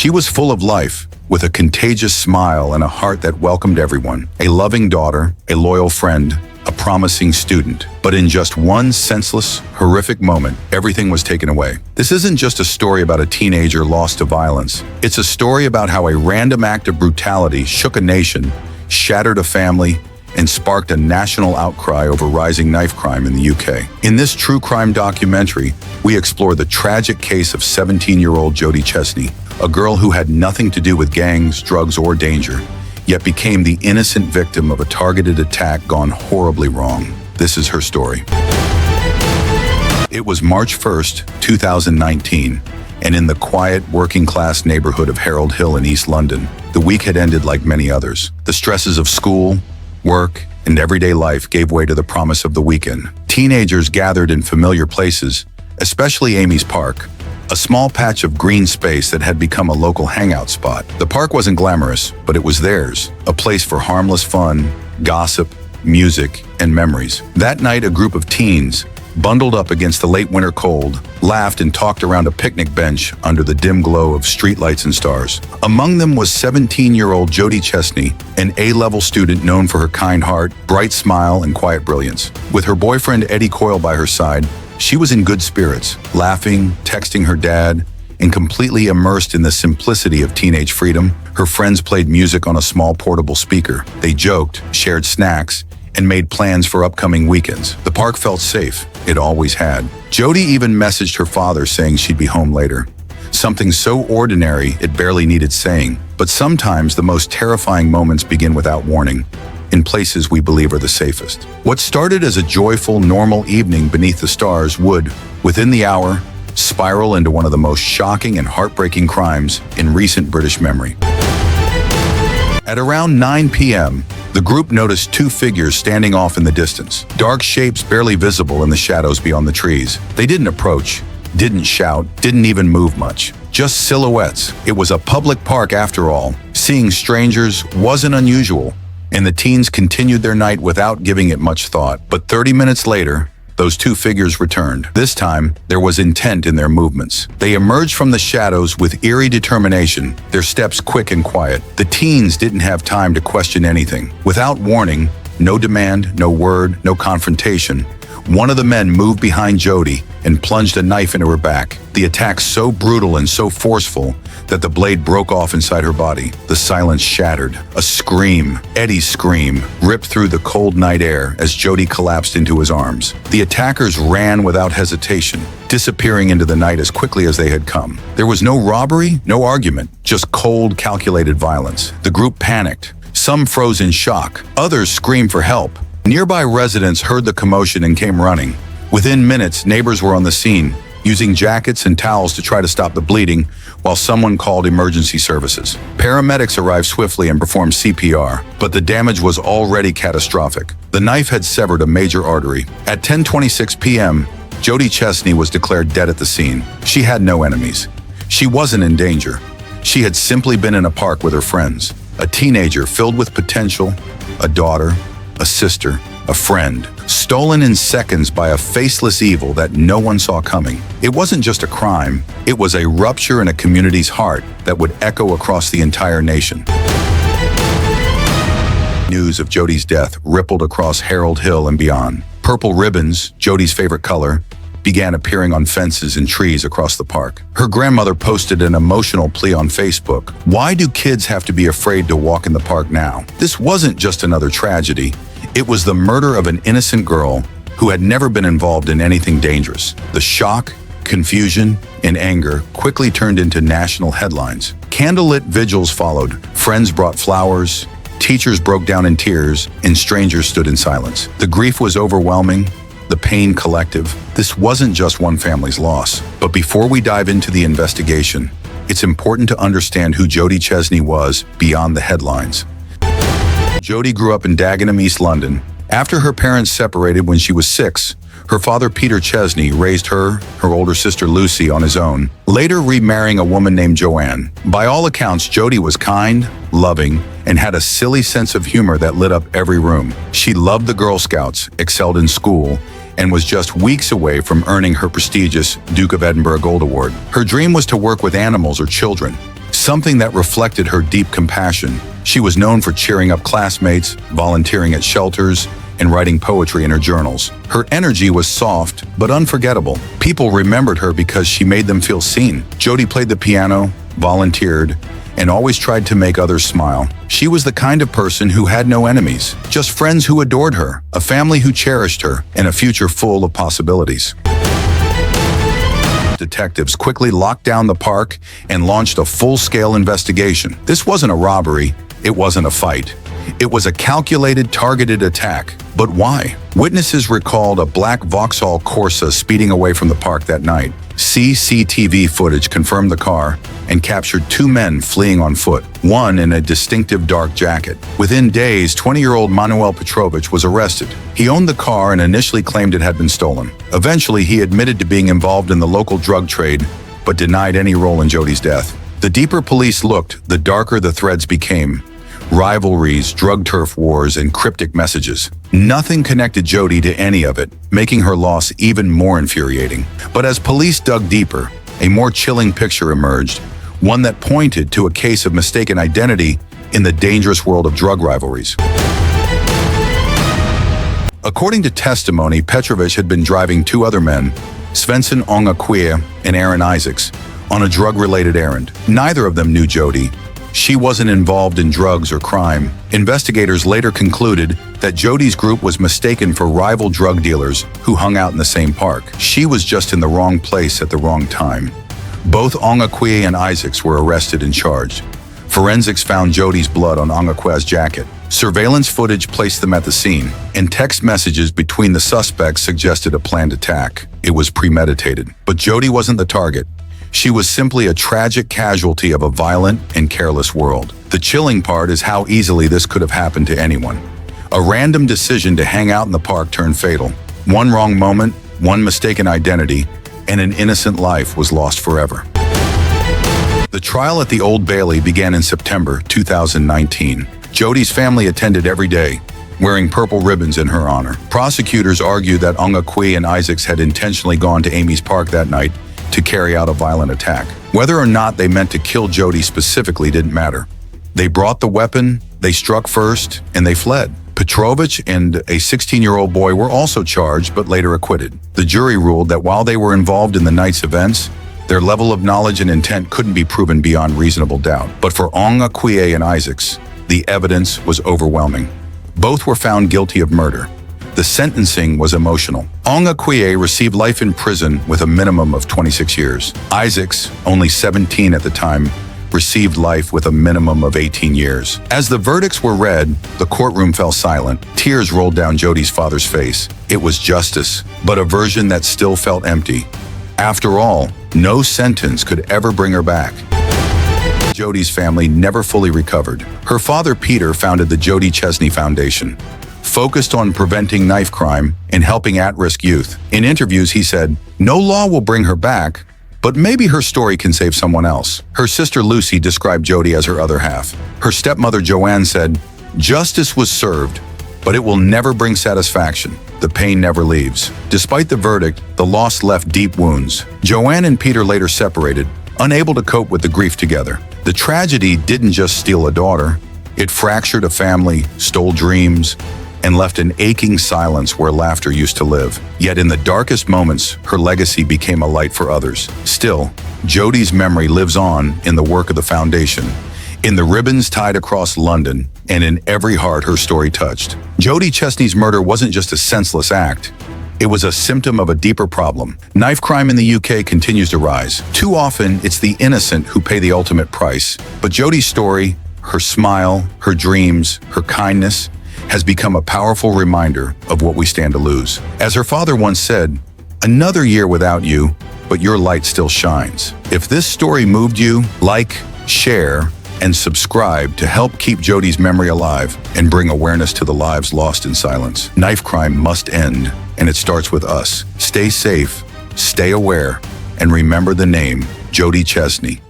She was full of life, with a contagious smile and a heart that welcomed everyone. A loving daughter, a loyal friend, a promising student. But in just one senseless, horrific moment, everything was taken away. This isn't just a story about a teenager lost to violence. It's a story about how a random act of brutality shook a nation, shattered a family, and sparked a national outcry over rising knife crime in the UK. In this true crime documentary, we explore the tragic case of 17-year-old Jodie Chesney, a girl who had nothing to do with gangs, drugs, or danger, yet became the innocent victim of a targeted attack gone horribly wrong. This is her story. It was March 1st, 2019, and in the quiet, working-class neighborhood of Harold Hill in East London, the week had ended like many others. The stresses of school, work, and everyday life gave way to the promise of the weekend. Teenagers gathered in familiar places, especially Amy's Park, a small patch of green space that had become a local hangout spot. The park wasn't glamorous, but it was theirs, a place for harmless fun, gossip, music, and memories. That night, a group of teens, bundled up against the late winter cold, laughed and talked around a picnic bench under the dim glow of streetlights and stars. Among them was 17-year-old Jodie Chesney, an A-level student known for her kind heart, bright smile, and quiet brilliance. With her boyfriend Eddie Coyle by her side, she was in good spirits, laughing, texting her dad, and completely immersed in the simplicity of teenage freedom. Her friends played music on a small portable speaker. They joked, shared snacks, and made plans for upcoming weekends. The park felt safe. It always had. Jodie even messaged her father saying she'd be home later. Something so ordinary it barely needed saying. But sometimes the most terrifying moments begin without warning, in places we believe are the safest. What started as a joyful, normal evening beneath the stars would, within the hour, spiral into one of the most shocking and heartbreaking crimes in recent British memory. At around 9 p.m., the group noticed two figures standing off in the distance, dark shapes barely visible in the shadows beyond the trees. They didn't approach, didn't shout, didn't even move much. Just silhouettes. It was a public park after all. Seeing strangers wasn't unusual, and the teens continued their night without giving it much thought. But 30 minutes later, those two figures returned. This time, there was intent in their movements. They emerged from the shadows with eerie determination, their steps quick and quiet. The teens didn't have time to question anything. Without warning, no demand, no word, no confrontation, one of the men moved behind Jodie and plunged a knife into her back. The attack so brutal and so forceful that the blade broke off inside her body. The silence shattered. A scream, Eddie's scream, ripped through the cold night air as Jodie collapsed into his arms. The attackers ran without hesitation, disappearing into the night as quickly as they had come. There was no robbery, no argument, just cold, calculated violence. The group panicked. Some froze in shock. Others screamed for help. Nearby residents heard the commotion and came running. Within minutes, neighbors were on the scene, using jackets and towels to try to stop the bleeding, while someone called emergency services. Paramedics arrived swiftly and performed CPR, but the damage was already catastrophic. The knife had severed a major artery. At 10:26 p.m., Jodie Chesney was declared dead at the scene. She had no enemies. She wasn't in danger. She had simply been in a park with her friends, a teenager filled with potential, a daughter, a sister, a friend, stolen in seconds by a faceless evil that no one saw coming. It wasn't just a crime, it was a rupture in a community's heart that would echo across the entire nation. News of Jodie's death rippled across Harold Hill and beyond. Purple ribbons, Jodie's favorite color, began appearing on fences and trees across the park. Her grandmother posted an emotional plea on Facebook. Why do kids have to be afraid to walk in the park now? This wasn't just another tragedy. It was the murder of an innocent girl who had never been involved in anything dangerous. The shock, confusion, and anger quickly turned into national headlines. Candlelit vigils followed. Friends brought flowers, teachers broke down in tears, and strangers stood in silence. The grief was overwhelming, the pain collective. This wasn't just one family's loss. But before we dive into the investigation, it's important to understand who Jodie Chesney was beyond the headlines. Jodie grew up in Dagenham, East London. After her parents separated when she was 6, her father Peter Chesney raised her older sister Lucy on his own, later remarrying a woman named Joanne. By all accounts, Jodie was kind, loving, and had a silly sense of humor that lit up every room. She loved the Girl Scouts, excelled in school, and was just weeks away from earning her prestigious Duke of Edinburgh Gold Award. Her dream was to work with animals or children, something that reflected her deep compassion. She was known for cheering up classmates, volunteering at shelters, and writing poetry in her journals. Her energy was soft but unforgettable. People remembered her because she made them feel seen. Jodie played the piano, volunteered, and always tried to make others smile. She was the kind of person who had no enemies, just friends who adored her, a family who cherished her, and a future full of possibilities. Detectives quickly locked down the park and launched a full-scale investigation. This wasn't a robbery, it wasn't a fight. It was a calculated, targeted attack. But why? Witnesses recalled a black Vauxhall Corsa speeding away from the park that night. CCTV footage confirmed the car and captured two men fleeing on foot, one in a distinctive dark jacket. Within days, 20-year-old Manuel Petrovich was arrested. He owned the car and initially claimed it had been stolen. Eventually, he admitted to being involved in the local drug trade, but denied any role in Jodie's death. The deeper police looked, the darker the threads became. Rivalries, drug turf wars, and cryptic messages. Nothing connected Jodie to any of it, making her loss even more infuriating. But as police dug deeper, a more chilling picture emerged, one that pointed to a case of mistaken identity in the dangerous world of drug rivalries. According to testimony, Petrovich had been driving two other men, Svensson Ongaquia and Aaron Isaacs, on a drug-related errand. Neither of them knew Jodie. She wasn't involved in drugs or crime. Investigators later concluded that Jodie's group was mistaken for rival drug dealers who hung out in the same park. She was just in the wrong place at the wrong time. Both Ongaquia and Isaacs were arrested and charged. Forensics found Jodie's blood on Ongaquia's jacket. Surveillance footage placed them at the scene, and text messages between the suspects suggested a planned attack. It was premeditated. But Jodie wasn't the target. She was simply a tragic casualty of a violent and careless world. The chilling part is how easily this could have happened to anyone. A random decision to hang out in the park turned fatal. One wrong moment, one mistaken identity, and an innocent life was lost forever. The trial at the Old Bailey began in September 2019. Jodie's family attended every day, wearing purple ribbons in her honor. Prosecutors argued that Ongaquia and Isaacs had intentionally gone to Amy's Park that night to carry out a violent attack. Whether or not they meant to kill Jodie specifically didn't matter. They brought the weapon, they struck first, and they fled. Petrovich and a 16-year-old boy were also charged but later acquitted. The jury ruled that while they were involved in the night's events, their level of knowledge and intent couldn't be proven beyond reasonable doubt. But for Ongaquia and Isaacs, the evidence was overwhelming. Both were found guilty of murder. The sentencing was emotional. Ongaquia received life in prison with a minimum of 26 years. Isaacs, only 17 at the time, received life with a minimum of 18 years. As the verdicts were read, the courtroom fell silent. Tears rolled down Jodie's father's face. It was justice, but a version that still felt empty. After all, no sentence could ever bring her back. Jodie's family never fully recovered. Her father, Peter, founded the Jodie Chesney Foundation, focused on preventing knife crime and helping at-risk youth. In interviews, he said, "No law will bring her back, but maybe her story can save someone else." Her sister Lucy described Jodie as her other half. Her stepmother Joanne said, "Justice was served, but it will never bring satisfaction. The pain never leaves." Despite the verdict, the loss left deep wounds. Joanne and Peter later separated, unable to cope with the grief together. The tragedy didn't just steal a daughter. It fractured a family, stole dreams, and left an aching silence where laughter used to live. Yet in the darkest moments, her legacy became a light for others. Still, Jodie's memory lives on in the work of the foundation, in the ribbons tied across London, and in every heart her story touched. Jodie Chesney's murder wasn't just a senseless act. It was a symptom of a deeper problem. Knife crime in the UK continues to rise. Too often, it's the innocent who pay the ultimate price. But Jodie's story, her smile, her dreams, her kindness, has become a powerful reminder of what we stand to lose. As her father once said, "Another year without you, but your light still shines." If this story moved you, like, share, and subscribe to help keep Jodie's memory alive and bring awareness to the lives lost in silence. Knife crime must end, and it starts with us. Stay safe, stay aware, and remember the name, Jodie Chesney.